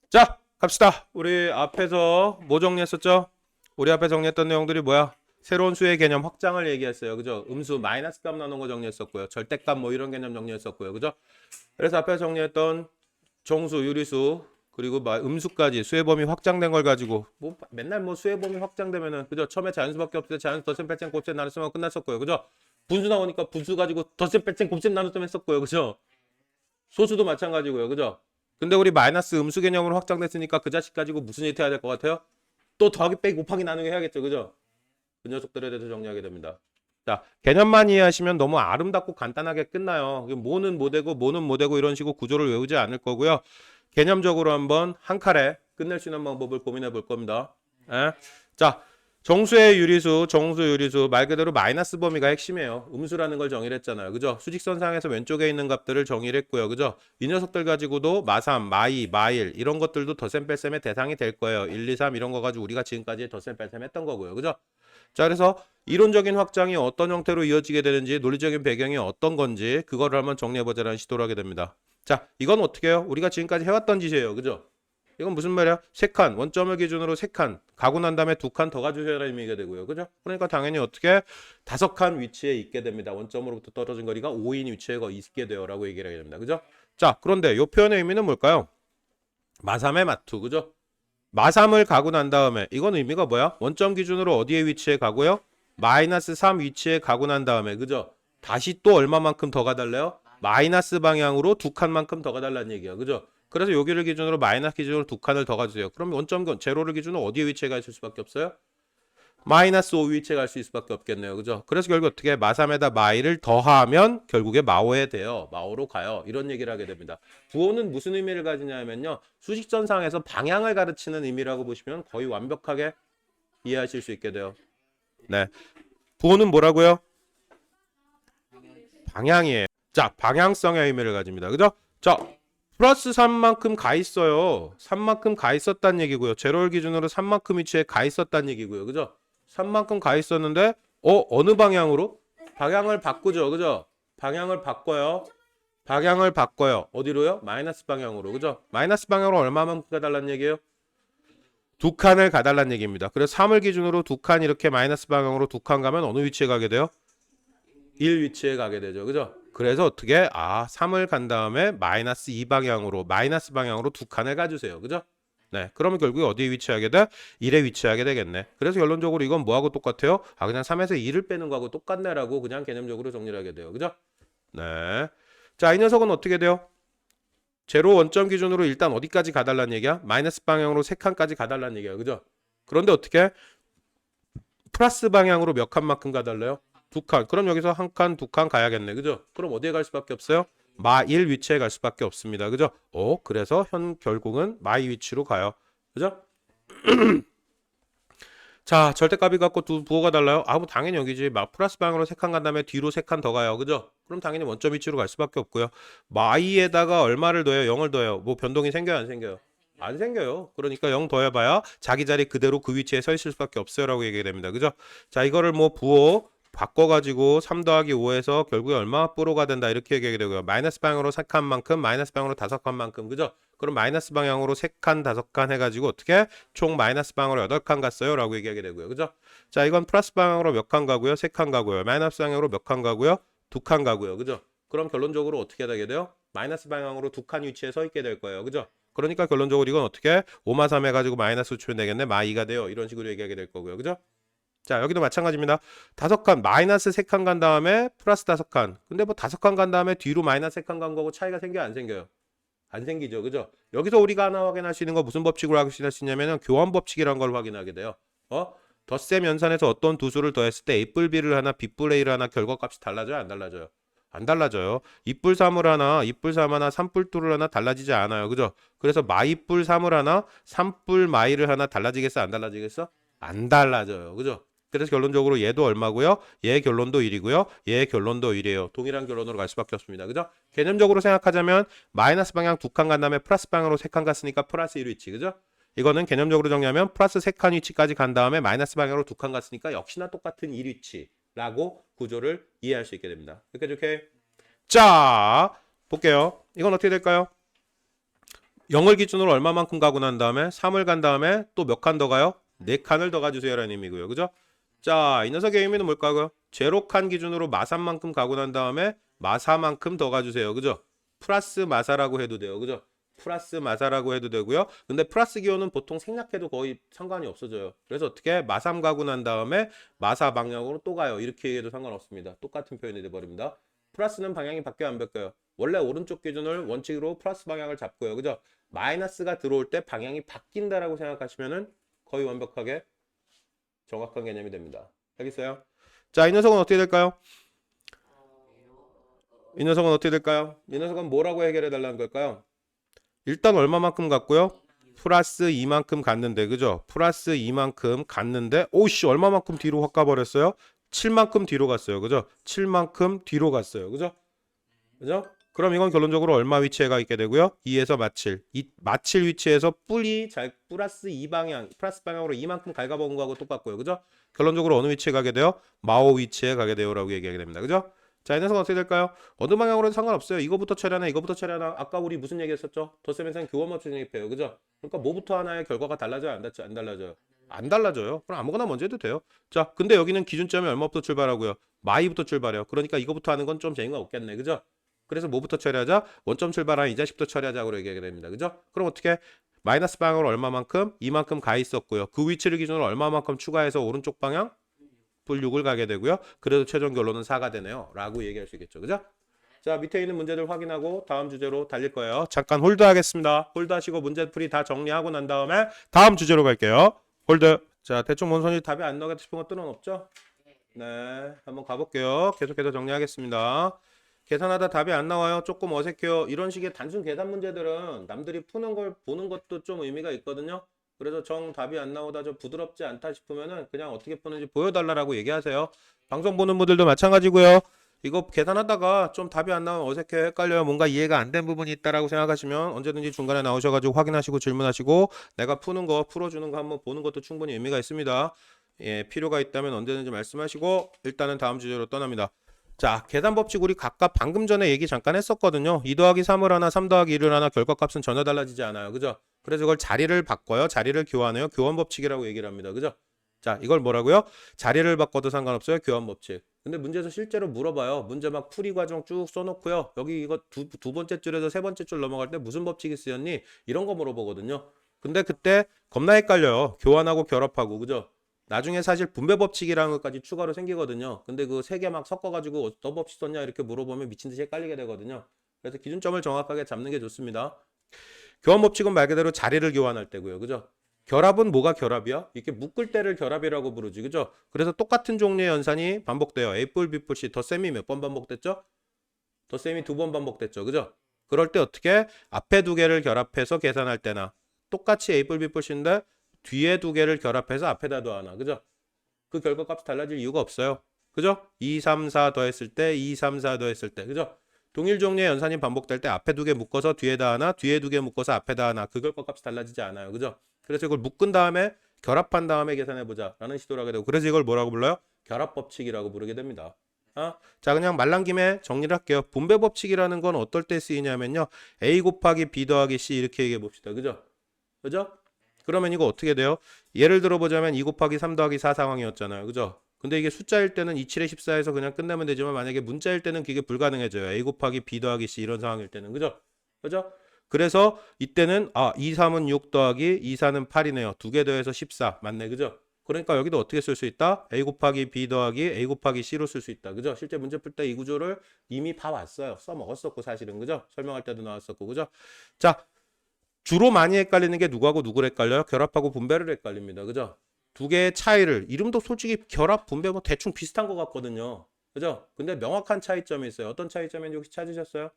자, 갑시다. 우리 앞에서 뭐 정리했었죠? 우리 앞에 정리했던 내용들이 뭐야? 새로운 수의 개념 확장을 얘기했어요. 그죠? 음수 마이너스 값 나눈 거 정리했었고요. 절대값 뭐 이런 개념 정리했었고요. 그죠? 그래서 앞에 정리했던 정수, 유리수, 그리고 음수까지 수의 범위 확장된 걸 가지고 뭐 맨날 뭐 수의 범위 확장되면은 그죠? 처음에 자연수밖에 없을 때 자연수 덧셈 뺄셈 곱셈 나눗셈 끝났었고요. 그죠? 분수 나오니까 분수 가지고 덧셈 뺄셈 곱셈 나눗셈 했었고요. 그죠? 소수도 마찬가지고요. 그죠? 근데 우리 마이너스 음수 개념으로 확장됐으니까 그 자식 가지고 무슨 일 해야 될 것 같아요? 또 더하기 빼기 곱하기 나누기 해야겠죠. 그죠? 그 녀석들에 대해서 정리하게 됩니다. 자, 개념만 이해하시면 너무 아름답고 간단하게 끝나요. 뭐는 뭐 되고 뭐는 뭐 되고 이런 식으로 구조를 외우지 않을 거고요. 개념적으로 한번 한 칼에 끝낼 수 있는 방법을 고민해 볼 겁니다. 예? 자, 정수의 유리수, 정수 유리수 말 그대로 마이너스 범위가 핵심이에요. 음수라는 걸 정의를 했잖아요. 그죠? 수직선상에서 왼쪽에 있는 값들을 정의를 했고요. 그죠? 이 녀석들 가지고도 마3, 마2, 마1 이런 것들도 덧셈 뺄셈의 대상이 될 거예요. 1, 2, 3 이런 거 가지고 우리가 지금까지 덧셈 뺄셈 했던 거고요. 그죠? 자, 그래서 이론적인 확장이 어떤 형태로 이어지게 되는지 논리적인 배경이 어떤 건지 그거를 한번 정리해보자라는 시도를 하게 됩니다. 자, 이건 어떻게 해요? 우리가 지금까지 해왔던 짓이에요. 그죠? 이건 무슨 말이야? 세 칸, 원점을 기준으로 세 칸, 가고 난 다음에 두 칸 더 가주셔야라는 의미가 되고요. 그죠? 그러니까 당연히 어떻게 다섯 칸 위치에 있게 됩니다. 원점으로부터 떨어진 거리가 5인 위치에 있게 돼요. 라고 얘기를 하게 됩니다. 그죠? 자, 그런데 이 표현의 의미는 뭘까요? 마삼의 마투. 그죠? 마3을 가고 난 다음에 이건 의미가 뭐야? 원점 기준으로 어디에 위치해 가고요? 마이너스 3 위치에 가고 난 다음에 그죠? 다시 또 얼마만큼 더 가달래요? 마이너스 방향으로 두 칸만큼 더 가달라는 얘기야. 그죠? 그래서 여기를 기준으로 마이너스 기준으로 두 칸을 더 가주세요. 그럼 원점 제로를 기준으로 어디에 위치해 가 있을 수밖에 없어요? 마이너스 5 위치에 갈 수 있을 수밖에 없겠네요. 그죠? 그래서 결국 어떻게 마3에다 마2를 더하면 결국에 마5에 돼요. 마5로 가요. 이런 얘기를 하게 됩니다. 부호는 무슨 의미를 가지냐면요. 수직선상에서 방향을 가르치는 의미라고 보시면 거의 완벽하게 이해하실 수 있게 돼요. 네. 부호는 뭐라고요? 방향이에요. 자, 방향성의 의미를 가집니다. 그죠? 자, 플러스 3만큼 가 있어요. 3만큼 가 있었단 얘기고요. 제로를 기준으로 3만큼 위치에 가 있었단 얘기고요. 그죠? 3만큼 가 있었는데 어느 방향으로? 방향을 바꾸죠. 그죠? 방향을 바꿔요. 방향을 바꿔요. 어디로요? 마이너스 방향으로. 그죠? 마이너스 방향으로 얼마만큼 가달라는 얘기예요? 두 칸을 가달라는 얘기입니다. 그래서 3을 기준으로 두 칸 이렇게 마이너스 방향으로 두 칸 가면 어느 위치에 가게 돼요? 1 위치에 가게 되죠. 그죠? 그래서 어떻게 3을 간 다음에 마이너스 2 방향으로 마이너스 방향으로 두 칸을 가주세요. 그죠? 네. 그러면 결국에 어디에 위치하게 돼? 1에 위치하게 되겠네. 그래서 결론적으로 이건 뭐하고 똑같아요? 그냥 3에서 2를 빼는 거하고 똑같네라고 그냥 개념적으로 정리를 하게 돼요. 그죠? 네. 자, 이 녀석은 어떻게 돼요? 제로 원점 기준으로 일단 어디까지 가달라는 얘기야? 마이너스 방향으로 세 칸까지 가달라는 얘기야. 그죠? 그런데 어떻게? 플러스 방향으로 몇 칸만큼 가달래요? 두 칸. 그럼 여기서 한 칸, 두 칸 가야겠네. 그죠? 그럼 어디에 갈 수밖에 없어요? 마1 위치에 갈 수밖에 없습니다. 그죠? 그래서 결국은 마2 위치로 가요. 그죠? 자, 절대값이 갖고 두 부호가 달라요? 뭐 당연히 여기지. 플러스 방향으로 세 칸 간 다음에 뒤로 세 칸 더 가요. 그죠? 그럼 당연히 원점 위치로 갈 수밖에 없고요. 마2에다가 얼마를 더해요? 0을 더해요. 뭐 변동이 생겨요? 안 생겨요? 안 생겨요. 그러니까 0 더해봐야 자기 자리 그대로 그 위치에 서 있을 수밖에 없어요. 라고 얘기가 됩니다. 그죠? 자, 이거를 뭐 부호 바꿔가지고 3 더하기 5에서 결국에 얼마 뽀로가 된다. 이렇게 얘기하게 되고요. 마이너스 방향으로 3칸만큼, 마이너스 방향으로 5칸만큼. 그죠? 그럼 마이너스 방향으로 3칸, 5칸 해가지고 어떻게 총 마이너스 방향으로 8칸 갔어요? 라고 얘기하게 되고요. 그죠? 자, 이건 플러스 방향으로 몇 칸 가고요? 3칸 가고요. 마이너스 방향으로 몇 칸 가고요? 2칸 가고요. 그죠? 그럼 결론적으로 어떻게 되게 돼요? 마이너스 방향으로 2칸 위치에 서 있게 될 거예요. 그죠? 그러니까 결론적으로 이건 어떻게 5마3 해가지고 마이너스 치면 되겠네. 마2가 돼요. 이런 식으로 얘기하게 될 거고요. 그죠? 자, 여기도 마찬가지입니다. 다섯 칸 마이너스 세 칸 간 다음에 플러스 다섯 칸. 근데 뭐 다섯 칸 간 다음에 뒤로 마이너스 세 칸 간 거고 차이가 생겨요? 안 생겨요? 안 생기죠. 그죠? 여기서 우리가 하나 확인할 수 있는 거 무슨 법칙으로 확인할 수 있냐면은 교환 법칙이라는 걸 확인하게 돼요. 덧셈 연산에서 어떤 두 수를 더했을 때 A뿔 B를 하나 B뿔 A를 하나 결과값이 달라져요? 안 달라져요? 안 달라져요. 2뿔 3을 하나, 2뿔 3 하나, 3뿔 2를 하나 달라지지 않아요. 그죠? 그래서 마2뿔 3을 하나, 3뿔 마이를 하나 달라지겠어? 안 달라지겠어? 안 달라져요. 그죠? 그래서 결론적으로 얘도 얼마고요? 얘 결론도 1이고요. 얘 결론도 1이에요. 동일한 결론으로 갈 수밖에 없습니다. 그죠? 개념적으로 생각하자면 마이너스 방향 두 칸 간 다음에 플러스 방향으로 세 칸 갔으니까 플러스 1 위치. 그죠? 이거는 개념적으로 정리하면 플러스 세 칸 위치까지 간 다음에 마이너스 방향으로 두 칸 갔으니까 역시나 똑같은 1 위치라고 구조를 이해할 수 있게 됩니다. 이렇게 좋게. 자, 볼게요. 이건 어떻게 될까요? 0을 기준으로 얼마만큼 가고 난 다음에 3을 간 다음에 또 몇 칸 더 가요? 4칸을 더 가주세요라는 의미고요. 그죠? 자, 이 녀석의 의미는 뭘까요? 제로칸 기준으로 마삼만큼 가고 난 다음에 마사만큼 더 가주세요. 그죠? 플러스 마사라고 해도 돼요. 그죠? 플러스 마사라고 해도 되고요. 근데 플러스 기호는 보통 생략해도 거의 상관이 없어져요. 그래서 어떻게 마삼 가고 난 다음에 마사 방향으로 또 가요. 이렇게 얘기해도 상관없습니다. 똑같은 표현이 돼버립니다. 플러스는 방향이 바뀌어 안 바뀌어요? 원래 오른쪽 기준을 원칙으로 플러스 방향을 잡고요. 그죠? 마이너스가 들어올 때 방향이 바뀐다라고 생각하시면은 거의 완벽하게 정확한 개념이 됩니다. 알겠어요? 자, 이 녀석은 어떻게 될까요? 이 녀석은 어떻게 될까요? 이 녀석은 뭐라고 해결해 달라는 걸까요? 일단 얼마만큼 갔고요? 플러스 2만큼 갔는데, 그죠? 플러스 2만큼 갔는데, 오씨, 얼마만큼 뒤로 확 가버렸어요? 7만큼 뒤로 갔어요. 그죠? 7만큼 뒤로 갔어요. 그죠? 그죠? 그럼 이건 결론적으로 얼마 위치에 가 있게 되고요? 2에서 마칠. 이 마칠 위치에서 플러스 2방향, 플러스 방향으로 이만큼 갉아먹은 거하고 똑같고요. 그죠? 결론적으로 어느 위치에 가게 돼요? 마오 위치에 가게 돼요라고 얘기하게 됩니다. 그죠? 자, 이 녀석은 어떻게 될까요? 어느 방향으로는 상관없어요. 이거부터 처리하나 이거부터 처리하나. 아까 우리 무슨 얘기했었죠? 덧셈에서는 교원법칙 얘기해요. 그죠? 그러니까 뭐부터 하나의 결과가 달라져요? 안 달라져요? 안 달라져요. 그럼 아무거나 먼저 해도 돼요. 자, 근데 여기는 기준점이 얼마부터 출발하고요? 마이부터 출발해요. 그러니까 이거부터 하는 건 좀 재미가 없겠네. 그죠? 그래서 뭐부터 처리하자? 원점 출발한 이 자식부터 처리하자고 얘기하게 됩니다. 그죠? 그럼 어떻게? 마이너스 방향으로 얼마만큼? 이만큼 가 있었고요. 그 위치를 기준으로 얼마만큼 추가해서 오른쪽 방향? 불 6을 가게 되고요. 그래도 최종 결론은 4가 되네요. 라고 얘기할 수 있겠죠. 그죠? 자, 밑에 있는 문제들 확인하고 다음 주제로 달릴 거예요. 잠깐 홀드 하겠습니다. 홀드 하시고 문제풀이 다 정리하고 난 다음에 다음 주제로 갈게요. 홀드. 자, 대충 원선이 답이 안 나오겠다 싶은 것들은 없죠? 네, 한번 가볼게요. 계속해서 정리하겠습니다. 계산하다 답이 안 나와요. 조금 어색해요. 이런 식의 단순 계산 문제들은 남들이 푸는 걸 보는 것도 좀 의미가 있거든요. 그래서 정 답이 안 나오다 좀 부드럽지 않다 싶으면은 그냥 어떻게 푸는지 보여달라고 얘기하세요. 방송 보는 분들도 마찬가지고요. 이거 계산하다가 좀 답이 안 나오면 어색해요. 헷갈려요. 뭔가 이해가 안 된 부분이 있다라고 생각하시면 언제든지 중간에 나오셔가지고 확인하시고 질문하시고 내가 푸는 거 풀어주는 거 한번 보는 것도 충분히 의미가 있습니다. 예, 필요가 있다면 언제든지 말씀하시고 일단은 다음 주제로 떠납니다. 자, 계산 법칙 우리 각각 방금 전에 얘기 잠깐 했었거든요. 2 더하기 3을 하나, 3 더하기 1을 하나 결과값은 전혀 달라지지 않아요. 그죠? 그래서 이걸 자리를 바꿔요. 자리를 교환해요. 교환 법칙이라고 얘기를 합니다. 그죠? 자, 이걸 뭐라고요? 자리를 바꿔도 상관없어요. 교환 법칙. 근데 문제에서 실제로 물어봐요. 문제 막 풀이 과정 쭉 써놓고요. 여기 이거 두 번째 줄에서 세 번째 줄 넘어갈 때 무슨 법칙이 쓰였니? 이런 거 물어보거든요. 근데 그때 겁나 헷갈려요. 교환하고 결합하고. 그죠? 나중에 사실 분배 법칙이라는 것까지 추가로 생기거든요. 근데 그 세 개 막 섞어가지고 어떤 법칙 썼냐 이렇게 물어보면 미친 듯이 헷갈리게 되거든요. 그래서 기준점을 정확하게 잡는 게 좋습니다. 교환 법칙은 말 그대로 자리를 교환할 때고요. 그죠? 결합은 뭐가 결합이야? 이렇게 묶을 때를 결합이라고 부르지. 그죠? 그래서 똑같은 종류의 연산이 반복돼요. A뿔, B뿔, C. 덧셈이 몇 번 반복됐죠? 덧셈이 2번 반복됐죠. 그죠? 그럴 때 어떻게? 앞에 두 개를 결합해서 계산할 때나 똑같이 A뿔, B뿔, C인데 뒤에 두 개를 결합해서 앞에다 더하나. 그죠? 그 결과값이 달라질 이유가 없어요. 그죠? 2, 3, 4 더했을 때, 2, 3, 4 더했을 때. 그죠? 동일 종류의 연산이 반복될 때 앞에 두 개 묶어서 뒤에다 하나, 뒤에 두 개 묶어서 앞에다 하나. 그 결과값이 달라지지 않아요. 그죠? 그래서 이걸 묶은 다음에 결합한 다음에 계산해보자 라는 시도를 하게 되고 그래서 이걸 뭐라고 불러요? 결합법칙이라고 부르게 됩니다. 자, 그냥 말란 김에 정리를 할게요. 분배법칙이라는 건 어떨 때 쓰이냐면요. A 곱하기 B 더하기 C 이렇게 얘기해 봅시다. 그죠? 그죠? 그러면 이거 어떻게 돼요? 예를 들어 보자면 2 곱하기 3 더하기 4 상황이었잖아요. 그죠? 근데 이게 숫자일 때는 2, 7에 14에서 그냥 끝내면 되지만 만약에 문자일 때는 그게 불가능해져요. A 곱하기 B 더하기 C 이런 상황일 때는. 그죠? 그죠? 그래서 이때는 2, 3은 6 더하기 2, 4는 8이네요. 두 개 더해서 14. 맞네. 그죠? 그러니까 여기도 어떻게 쓸 수 있다? A 곱하기 B 더하기 A 곱하기 C로 쓸 수 있다. 그죠? 실제 문제 풀 때 이 구조를 이미 봐왔어요. 써먹었었고 사실은. 그죠? 설명할 때도 나왔었고. 그죠? 자, 주로 많이 헷갈리는 게 누구하고 누구를 헷갈려요? 결합하고 분배를 헷갈립니다. 그죠? 두 개의 차이를 이름도 솔직히 결합, 분배 뭐 대충 비슷한 것 같거든요. 그죠? 근데 명확한 차이점이 있어요. 어떤 차이점인지 혹시 찾으셨어요?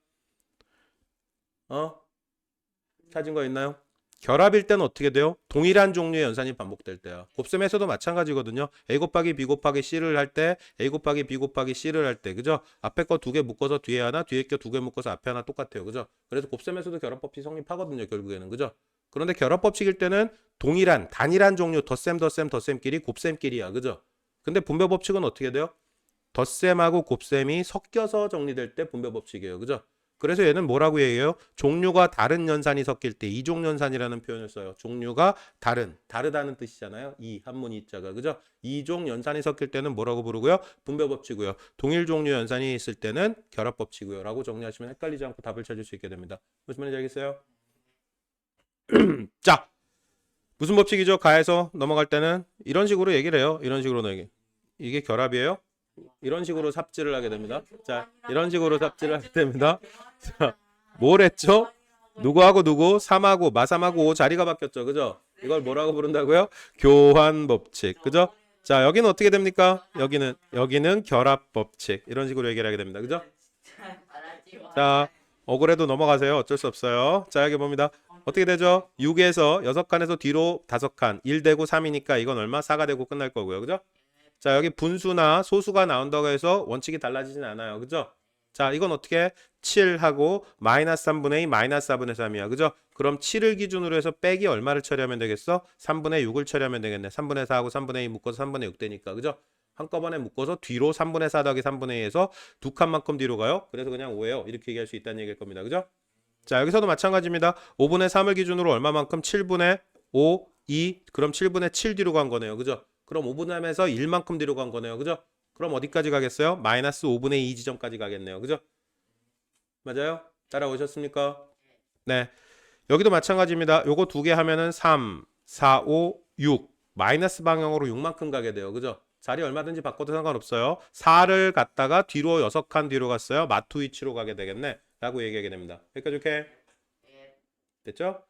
찾은 거 있나요? 결합일 때는 어떻게 돼요? 동일한 종류의 연산이 반복될 때요. 곱셈에서도 마찬가지거든요. A 곱하기 B 곱하기 C를 할 때, A 곱하기 B 곱하기 C를 할 때, 그죠? 앞에 거 두 개 묶어서 뒤에 하나, 뒤에 거 두 개 묶어서 앞에 하나 똑같아요. 그죠? 그래서 곱셈에서도 결합법칙 성립하거든요. 결국에는. 그죠? 그런데 결합법칙일 때는 동일한, 단일한 종류, 덧셈끼리 곱셈끼리야. 그죠? 근데 분배법칙은 어떻게 돼요? 덧셈하고 곱셈이 섞여서 정리될 때 분배법칙이에요. 그죠? 그래서 얘는 뭐라고 얘기해요? 종류가 다른 연산이 섞일 때 이종 연산이라는 표현을 써요. 종류가 다르다는 뜻이잖아요. 이 한문 이자가 그죠? 이종 연산이 섞일 때는 뭐라고 부르고요? 분배법칙이고요. 동일 종류 연산이 있을 때는 결합법칙이고요. 라고 정리하시면 헷갈리지 않고 답을 찾을 수 있게 됩니다. 무슨 말인지 알겠어요? 자, 무슨 법칙이죠? 가에서 넘어갈 때는 이런 식으로 얘기를 해요. 이런 식으로 얘기. 이게 결합이에요. 이런 식으로 삽질을 하게 됩니다. 자, 이런 식으로 삽질을 하게 됩니다. 자, 뭘 했죠? 누구하고 누구? 3하고 마3하고 5 자리가 바뀌었죠. 그죠? 이걸 뭐라고 부른다고요? 교환 법칙. 그죠? 자, 여기는 어떻게 됩니까? 여기는 결합 법칙. 이런 식으로 얘기를 하게 됩니다. 그죠? 자, 억울해도 넘어가세요. 어쩔 수 없어요. 자, 여기 봅니다. 어떻게 되죠? 6에서 6칸에서 뒤로 5칸. 1 되고 3이니까 이건 얼마? 4가 되고 끝날 거고요. 그죠? 자, 여기 분수나 소수가 나온다고 해서 원칙이 달라지진 않아요. 그죠? 자, 이건 어떻게? 7하고 마이너스 3분의 2 마이너스 4분의 3이야. 그죠? 그럼 7을 기준으로 해서 빼기 얼마를 처리하면 되겠어? 3분의 6을 처리하면 되겠네. 3분의 4하고 3분의 2 묶어서 3분의 6 되니까. 그죠? 한꺼번에 묶어서 뒤로 3분의 4 더하기 3분의 2에서 두 칸만큼 뒤로 가요. 그래서 그냥 5예요. 이렇게 얘기할 수 있다는 얘기일 겁니다. 그죠? 자, 여기서도 마찬가지입니다. 5분의 3을 기준으로 얼마만큼? 7분의 5, 2. 그럼 7분의 7 뒤로 간 거네요. 그죠? 그럼 5분의 3에서 1만큼 뒤로 간 거네요. 그죠? 그럼 어디까지 가겠어요? 마이너스 5분의 2 지점까지 가겠네요. 그죠? 맞아요? 따라오셨습니까? 네. 여기도 마찬가지입니다. 요거 두 개 하면은 3, 4, 5, 6. 마이너스 방향으로 6만큼 가게 돼요. 그죠? 자리 얼마든지 바꿔도 상관없어요. 4를 갖다가 뒤로 6칸 뒤로 갔어요. 마투 위치로 가게 되겠네. 라고 얘기하게 됩니다. 여기까지 오케이? 됐죠?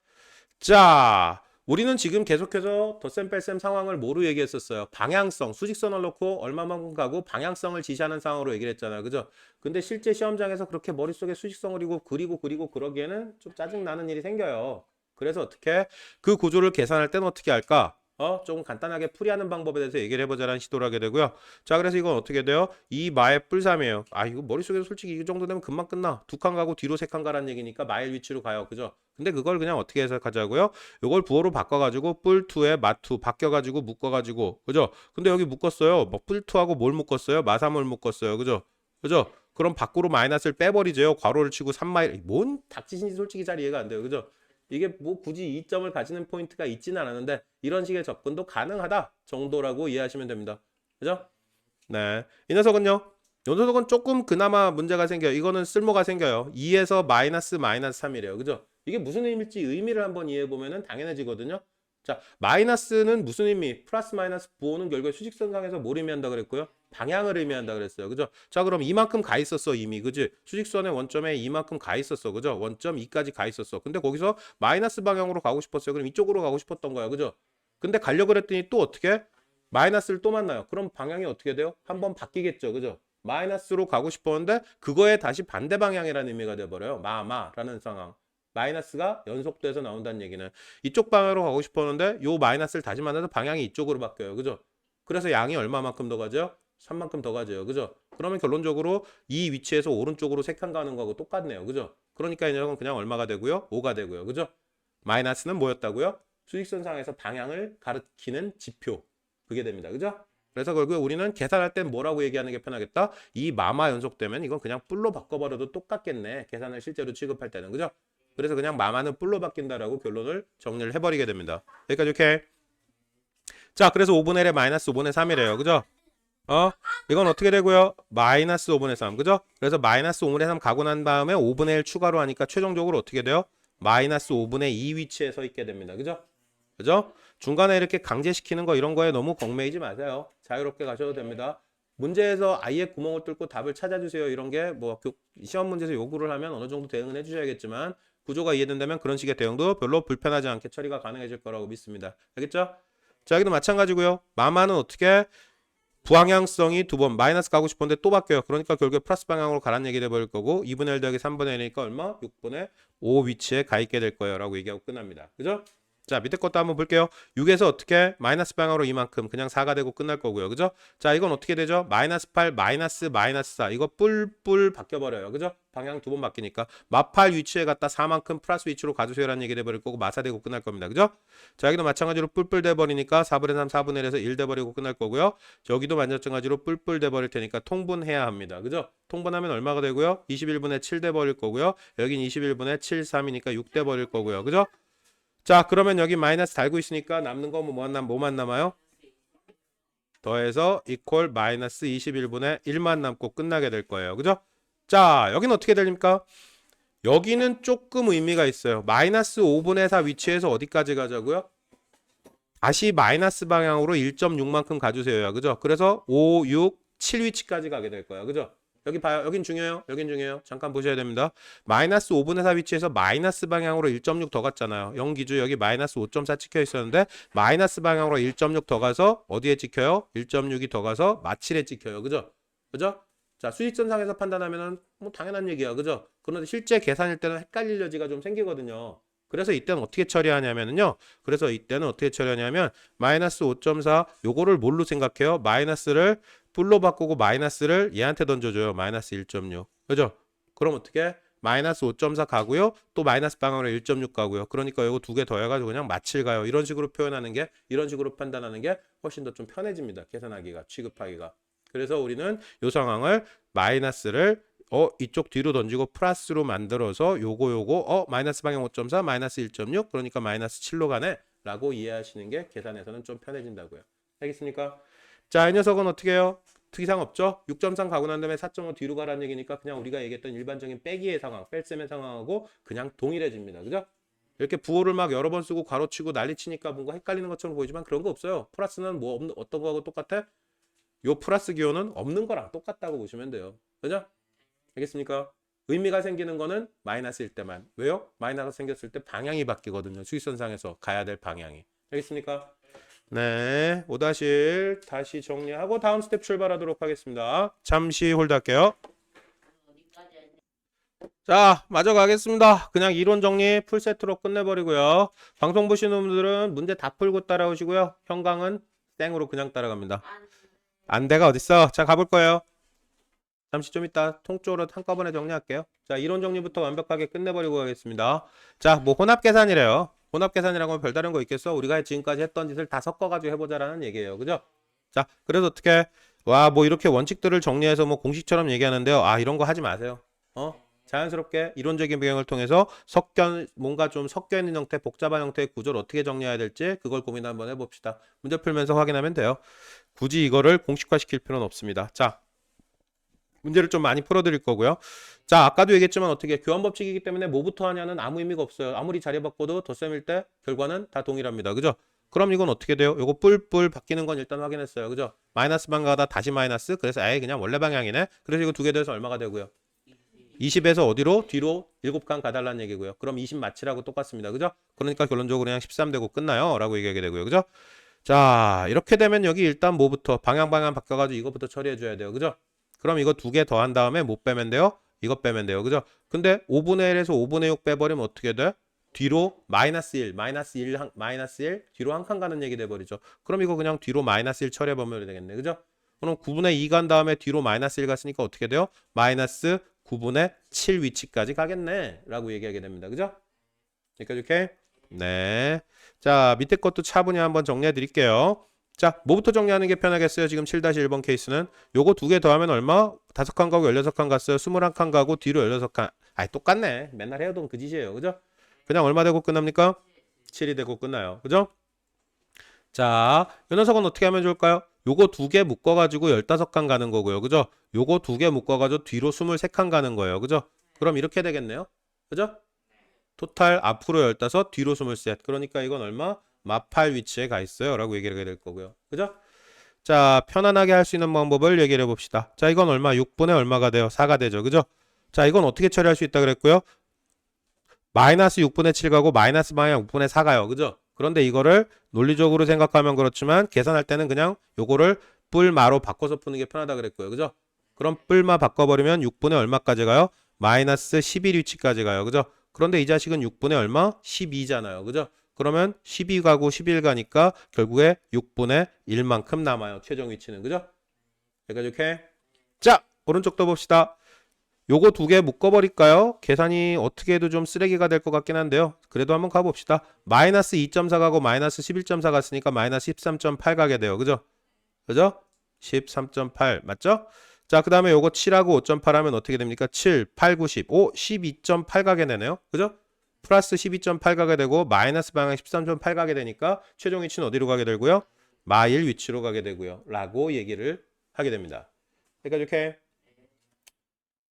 자, 우리는 지금 계속해서 덧셈 뺄셈 상황을 뭐로 얘기했었어요? 방향성, 수직선을 놓고 얼마만큼 가고 방향성을 지시하는 상황으로 얘기를 했잖아요. 그죠? 근데 실제 시험장에서 그렇게 머릿속에 수직선을 그리고 그러기에는 좀 짜증나는 일이 생겨요. 그래서 어떻게? 그 구조를 계산할 때는 어떻게 할까? 조금 간단하게 풀이하는 방법에 대해서 얘기를 해보자라는 시도를 하게 되고요. 자, 그래서 이건 어떻게 돼요? 이 마의 뿔3이에요. 아, 이거 머릿속에서 솔직히 이 정도 되면 금방 끝나. 두 칸 가고 뒤로 세 칸 가라는 얘기니까 마일 위치로 가요. 그죠? 근데 그걸 그냥 어떻게 해석하자고요? 이걸 부호로 바꿔가지고 뿔2에 마2 바뀌어가지고 묶어가지고 그죠? 근데 여기 묶었어요. 뭐 뿔2하고 뭘 묶었어요? 마3을 묶었어요. 그죠? 그죠? 그럼 밖으로 마이너스를 빼버리죠. 괄호를 치고 3마일. 뭔 닥치신지 솔직히 잘 이해가 안 돼요. 그죠? 이게 뭐 굳이 이점을 가지는 포인트가 있지는 않았는데 이런 식의 접근도 가능하다 정도라고 이해하시면 됩니다. 그죠? 네. 이 녀석은요. 이 녀석은 조금 그나마 문제가 생겨요. 이거는 쓸모가 생겨요. 2에서 마이너스 3이래요. 그죠? 이게 무슨 의미일지 의미를 한번 이해해 보면은 당연해지거든요. 자, 마이너스는 무슨 의미? 플러스 마이너스 부호는 결국에 수직선상에서 뭘 의미한다 그랬고요? 방향을 의미한다 그랬어요. 그죠? 자, 그럼 이만큼 가 있었어, 이미. 그지? 수직선의 원점에 이만큼 가 있었어. 그죠? 원점 2까지 가 있었어. 근데 거기서 마이너스 방향으로 가고 싶었어요. 그럼 이쪽으로 가고 싶었던 거야. 그죠? 근데 가려고 그랬더니 또 어떻게? 마이너스를 또 만나요. 그럼 방향이 어떻게 돼요? 한번 바뀌겠죠. 그죠? 마이너스로 가고 싶었는데 그거에 다시 반대 방향이라는 의미가 돼버려요. 마라는 상황. 마이너스가 연속돼서 나온다는 얘기는 이쪽 방향으로 가고 싶었는데 요 마이너스를 다시 만나서 방향이 이쪽으로 바뀌어요. 그죠? 그래서 양이 얼마만큼 더 가죠? 3만큼 더 가져요. 그죠? 그러면 결론적으로 이 위치에서 오른쪽으로 3칸 가는 거하고 똑같네요. 그죠? 그러니까 이 녀석은 그냥 얼마가 되고요? 5가 되고요. 그죠? 마이너스는 뭐였다고요? 수직선상에서 방향을 가리키는 지표. 그게 됩니다. 그죠? 그래서 결국에 우리는 계산할 땐 뭐라고 얘기하는 게 편하겠다? 이 마마 연속되면 이건 그냥 뿔로 바꿔버려도 똑같겠네. 계산을 실제로 취급할 때는. 그죠? 그래서 그냥 마마는 뿔로 바뀐다라고 결론을 정리를 해버리게 됩니다. 여기까지 오케이? 자, 그래서 5분의 1에 마이너스 5분의 3이래요. 그죠? 이건 어떻게 되고요? 마이너스 5분의 3. 그죠? 그래서 마이너스 5분의 3 가고 난 다음에 5분의 1 추가로 하니까 최종적으로 어떻게 돼요? 마이너스 5분의 2 위치에 서 있게 됩니다. 그죠? 그죠? 중간에 이렇게 강제시키는 거 이런 거에 너무 얽매이지 마세요. 자유롭게 가셔도 됩니다. 문제에서 아예 구멍을 뚫고 답을 찾아주세요. 이런 게 뭐 시험 문제에서 요구를 하면 어느 정도 대응은 해주셔야겠지만 구조가 이해된다면 그런 식의 대응도 별로 불편하지 않게 처리가 가능해질 거라고 믿습니다. 알겠죠? 자, 여기도 마찬가지고요. 마마는 어떻게 부항향성이 두 번 마이너스 가고 싶었는데 또 바뀌어요. 그러니까 결국에 플러스 방향으로 가라는 얘기 돼버릴 거고 2분의 1 더하기 3분의 1이니까 얼마? 6분의 5 위치에 가 있게 될 거예요. 라고 얘기하고 끝납니다. 그죠? 자, 밑에 것도 한번 볼게요. 6에서 어떻게 마이너스 방향으로 이만큼 그냥 4가 되고 끝날 거고요. 그죠? 자, 이건 어떻게 되죠? 마이너스 8, 마이너스 4. 이거 뿔뿔 바뀌어버려요. 그죠? 방향 두 번 바뀌니까. 마8 위치에 갖다 4만큼 플러스 위치로 가주세요라는 얘기 돼버릴 거고 마사 되고 끝날 겁니다. 그죠? 자, 여기도 마찬가지로 뿔뿔 돼버리니까 4분의 3, 4분의 1에서 1 돼버리고 끝날 거고요. 여기도 마찬가지로 뿔뿔 돼버릴 테니까 통분해야 합니다. 그죠? 통분하면 얼마가 되고요? 21분의 7 돼버릴 거고요. 여긴 21분의 7, 3이니까 6 돼버릴 거고요. 그죠? 자, 그러면 여기 마이너스 달고 있으니까 남는 거 뭐만 남아요? 더해서 이퀄 마이너스 21분의 1만 남고 끝나게 될 거예요. 그죠? 자, 여기는 어떻게 됩니까? 여기는 조금 의미가 있어요. 마이너스 5분의 4 위치에서 어디까지 가자고요? 다시 마이너스 방향으로 1.6만큼 가주세요. 그죠? 그래서 5, 6, 7 위치까지 가게 될 거예요. 그죠? 여기 봐요. 여긴 중요해요. 여긴 중요해요. 잠깐 보셔야 됩니다. 마이너스 5분의 4 위치에서 마이너스 방향으로 1.6 더 갔잖아요. 0기준 여기 마이너스 5.4 찍혀 있었는데 마이너스 방향으로 1.6 더 가서 어디에 찍혀요? 1.6이 더 가서 마7에 찍혀요. 그죠? 그죠? 자, 수직선상에서 판단하면은 뭐 당연한 얘기야. 그죠? 그런데 실제 계산일 때는 헷갈릴 여지가 좀 생기거든요. 그래서 이때는 어떻게 처리하냐면요. 그래서 이때는 어떻게 처리하냐면 마이너스 5.4 요거를 뭘로 생각해요? 마이너스를 뿔로 바꾸고 마이너스를 얘한테 던져줘요. 마이너스 1.6. 그죠? 그럼 어떻게? 마이너스 5.4 가고요. 또 마이너스 방향으로 1.6 가고요. 그러니까 이거 두 개 더해가지고 그냥 마7 가요. 이런 식으로 표현하는 게, 이런 식으로 판단하는 게 훨씬 더 좀 편해집니다. 계산하기가, 취급하기가. 그래서 우리는 이 상황을 마이너스를 이쪽 뒤로 던지고 플러스로 만들어서 요거 마이너스 방향 5.4 마이너스 1.6 그러니까 마이너스 7로 가네 라고 이해하시는 게 계산에서는 좀 편해진다고요. 알겠습니까? 자, 이 녀석은 어떻게 해요? 특이사항 없죠? 6.3 가고 난 다음에 4.5 뒤로 가라는 얘기니까 그냥 우리가 얘기했던 일반적인 빼기의 상황, 뺄셈의 상황하고 그냥 동일해집니다. 그죠? 이렇게 부호를 막 여러 번 쓰고 괄호치고 난리치니까 뭔가 헷갈리는 것처럼 보이지만 그런 거 없어요. 플러스는 뭐 어떤 거하고 똑같아? 요 플러스 기호는 없는 거랑 똑같다고 보시면 돼요. 그죠? 알겠습니까? 의미가 생기는 거는 마이너스일 때만. 왜요? 마이너스가 생겼을 때 방향이 바뀌거든요. 수직선상에서 가야 될 방향이. 알겠습니까? 네, 5-1 다시 정리하고 다음 스텝 출발하도록 하겠습니다. 잠시 홀드할게요. 자, 마저 가겠습니다. 그냥 이론 정리 풀세트로 끝내버리고요. 방송 보시는 분들은 문제 다 풀고 따라오시고요. 형광은 땡으로 그냥 따라갑니다. 안대가 어딨어? 자, 가볼 거예요. 잠시 좀 이따 통째로 한꺼번에 정리할게요. 자, 이론 정리부터 완벽하게 끝내버리고 가겠습니다. 자, 뭐 혼합계산이래요. 혼합계산이라고 하면 별다른 거 있겠어? 우리가 지금까지 했던 짓을 다 섞어가지고 해보자라는 얘기예요. 그죠? 자, 그래서 어떻게 와, 뭐 이렇게 원칙들을 정리해서 뭐 공식처럼 얘기하는데요. 아, 이런 거 하지 마세요. 자연스럽게 이론적인 배경을 통해서 뭔가 좀 섞여 있는 형태, 복잡한 형태의 구조를 어떻게 정리해야 될지 그걸 고민 한번 해봅시다. 문제 풀면서 확인하면 돼요. 굳이 이거를 공식화시킬 필요는 없습니다. 자, 문제를 좀 많이 풀어드릴 거고요. 자, 아까도 얘기했지만 어떻게 교환법칙이기 때문에 뭐부터 하냐는 아무 의미가 없어요. 아무리 자리 바꿔도 덧셈일 때 결과는 다 동일합니다. 그죠? 그럼 이건 어떻게 돼요? 요거 뿔뿔 바뀌는 건 일단 확인했어요. 그죠? 마이너스 방가다 다시 마이너스. 그래서 아예 그냥 원래 방향이네. 그래서 이거 두 개 더해서 얼마가 되고요? 20에서 어디로? 뒤로 7칸 가달라는 얘기고요. 그럼 20 마치라고 똑같습니다. 그죠? 그러니까 결론적으로 그냥 13 되고 끝나요. 라고 얘기하게 되고요. 그죠? 자, 이렇게 되면 여기 일단 뭐부터? 방향 바뀌어가지고 이거부터 처리해줘야 돼요. 그죠? 그럼 이거 두 개 더한 다음에 못 빼면 돼요? 이거 빼면 돼요. 그죠? 근데 5분의 1에서 5분의 6 빼버리면 어떻게 돼? 뒤로 마이너스 1 뒤로 한 칸 가는 얘기 돼버리죠. 그럼 이거 그냥 뒤로 마이너스 1 처리해보면 되겠네. 그죠? 그럼 9분의 2 간 다음에 뒤로 마이너스 1 갔으니까 어떻게 돼요? 마이너스 9분의 7 위치까지 가겠네. 라고 얘기하게 됩니다. 그죠? 여기까지 오케이? 네. 자, 밑에 것도 차분히 한번 정리해 드릴게요. 자, 뭐부터 정리하는 게 편하겠어요? 지금 7-1번 케이스는 요거 두 개 더하면 얼마? 5칸 가고 16칸 갔어요. 21칸 가고 뒤로 16칸. 아이, 똑같네. 맨날 해오던 그 짓이에요. 그죠? 그냥 얼마 되고 끝납니까? 7이 되고 끝나요. 그죠? 자, 이 녀석은 어떻게 하면 좋을까요? 요거 두 개 묶어가지고 15칸 가는 거고요. 그죠? 요거 두 개 묶어가지고 뒤로 23칸 가는 거예요. 그죠? 그럼 이렇게 되겠네요. 그죠? 토탈 앞으로 15, 뒤로 23. 그러니까 이건 얼마? 마8 위치에 가 있어요. 라고 얘기를 하게 될 거고요. 그죠? 자, 편안하게 할 수 있는 방법을 얘기를 해봅시다. 자, 이건 얼마? 6분의 얼마가 돼요? 4가 되죠. 그죠? 자, 이건 어떻게 처리할 수 있다 그랬고요? 마이너스 6분의 7 가고 마이너스 방향 6분의 4 가요. 그죠? 그런데 이거를 논리적으로 생각하면 그렇지만 계산할 때는 그냥 요거를 뿔마로 바꿔서 푸는 게 편하다 그랬고요. 그죠? 그럼 뿔마 바꿔버리면 6분의 얼마까지 가요? 마이너스 11 위치까지 가요. 그죠? 그런데 이 자식은 6분의 얼마? 12잖아요. 그죠? 그러면 12 가고 11 가니까 결국에 6분의 1만큼 남아요. 최종 위치는. 그죠? 여기까지 오케이? 자, 오른쪽도 봅시다. 요거 두 개 묶어버릴까요? 계산이 어떻게 해도 좀 쓰레기가 될 것 같긴 한데요. 그래도 한번 가봅시다. 마이너스 2.4 가고 마이너스 11.4 갔으니까 마이너스 13.8 가게 돼요. 그죠? 그죠? 13.8 맞죠? 자, 그 다음에 요거 7하고 5.8 하면 어떻게 됩니까? 7, 8, 9, 10. 오, 12.8 가게 되네요. 그죠? 플러스 12.8 가게 되고 마이너스 방향 13.8 가게 되니까 최종 위치는 어디로 가게 되고요? 마일 위치로 가게 되고요. 라고 얘기를 하게 됩니다. 여기까지 오케이?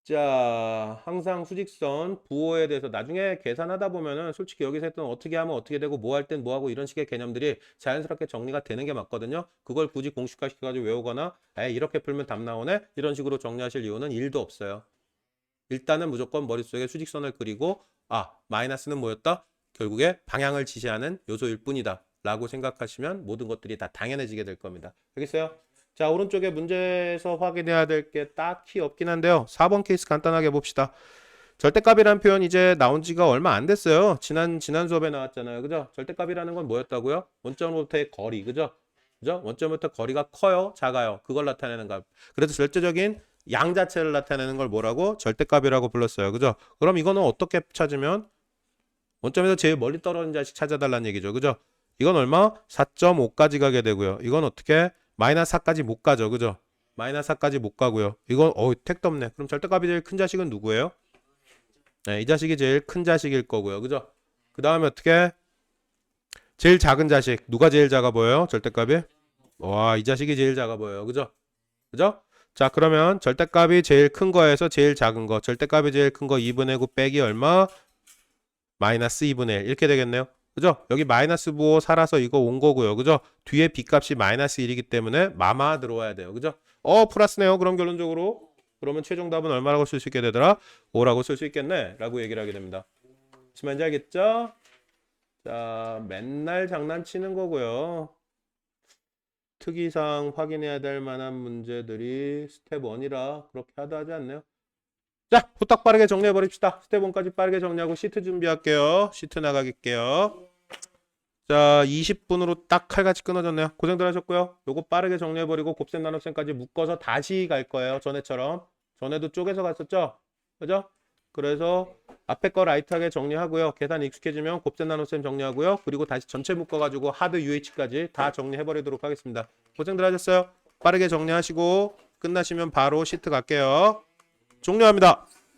자, 항상 수직선 부호에 대해서 나중에 계산하다 보면은 솔직히 여기서 했던 어떻게 하면 어떻게 되고 뭐 할 땐 뭐 하고 이런 식의 개념들이 자연스럽게 정리가 되는 게 맞거든요. 그걸 굳이 공식화 시켜가지고 외우거나 에이 이렇게 풀면 답 나오네 이런 식으로 정리하실 이유는 1도 없어요. 일단은 무조건 머릿속에 수직선을 그리고 아 마이너스는 뭐였다? 결국에 방향을 지시하는 요소일 뿐이다 라고 생각하시면 모든 것들이 다 당연해지게 될 겁니다. 알겠어요? 자, 오른쪽에 문제에서 확인해야 될 게 딱히 없긴 한데요. 4번 케이스 간단하게 봅시다. 절대값이라는 표현 이제 나온 지가 얼마 안 됐어요. 지난 수업에 나왔잖아요. 그죠? 절대값이라는 건 뭐였다고요? 원점으로부터의 거리. 그죠? 그죠? 원점부터 거리가 커요? 작아요? 그걸 나타내는 값. 그래서 절대적인 양 자체를 나타내는 걸 뭐라고? 절대값이라고 불렀어요. 그죠? 그럼 이거는 어떻게 찾으면 원점에서 제일 멀리 떨어진 자식 찾아달라는 얘기죠. 그죠? 이건 얼마? 4.5까지 가게 되고요. 이건 어떻게? 마이너스 4까지 못 가죠. 그죠? 마이너스 4까지 못 가고요. 이건 택도 없네. 그럼 절대값이 제일 큰 자식은 누구예요? 네, 이 자식이 제일 큰 자식일 거고요. 그죠? 그 다음에 어떻게? 제일 작은 자식. 누가 제일 작아 보여요? 절대값이? 와, 이 자식이 제일 작아 보여요. 그죠? 그죠? 자, 그러면 절대값이 제일 큰 거에서 제일 작은 거. 절대값이 제일 큰 거 2분의 9 빼기 얼마? 마이너스 2분의 1. 이렇게 되겠네요. 그죠? 여기 마이너스 부호 살아서 이거 온 거고요. 그죠? 뒤에 b값이 마이너스 1이기 때문에 마마 들어와야 돼요. 그죠? 플러스네요. 그럼 결론적으로. 그러면 최종 답은 얼마라고 쓸 수 있게 되더라? 5라고 쓸 수 있겠네. 라고 얘기를 하게 됩니다. 무슨 말인지 알겠죠? 자, 맨날 장난치는 거고요. 특이사항 확인해야 될 만한 문제들이 스텝 1이라 그렇게 하다 하지 않네요. 자, 후딱 빠르게 정리해 버립시다. 스텝 1까지 빠르게 정리하고 시트 준비할게요. 시트 나가길게요. 자, 20분으로 딱 칼같이 끊어졌네요. 고생들 하셨고요. 요거 빠르게 정리해 버리고 곱셈 나눗셈까지 묶어서 다시 갈 거예요. 전에처럼. 전에도 쪼개서 갔었죠? 그죠? 그래서 앞에 거 라이트하게 정리하고요. 계산 익숙해지면 곱셈 나눗셈 정리하고요. 그리고 다시 전체 묶어가지고 하드 UH까지 다 정리해 버리도록 하겠습니다. 고생들 하셨어요. 빠르게 정리하시고 끝나시면 바로 시트 갈게요. 종료합니다.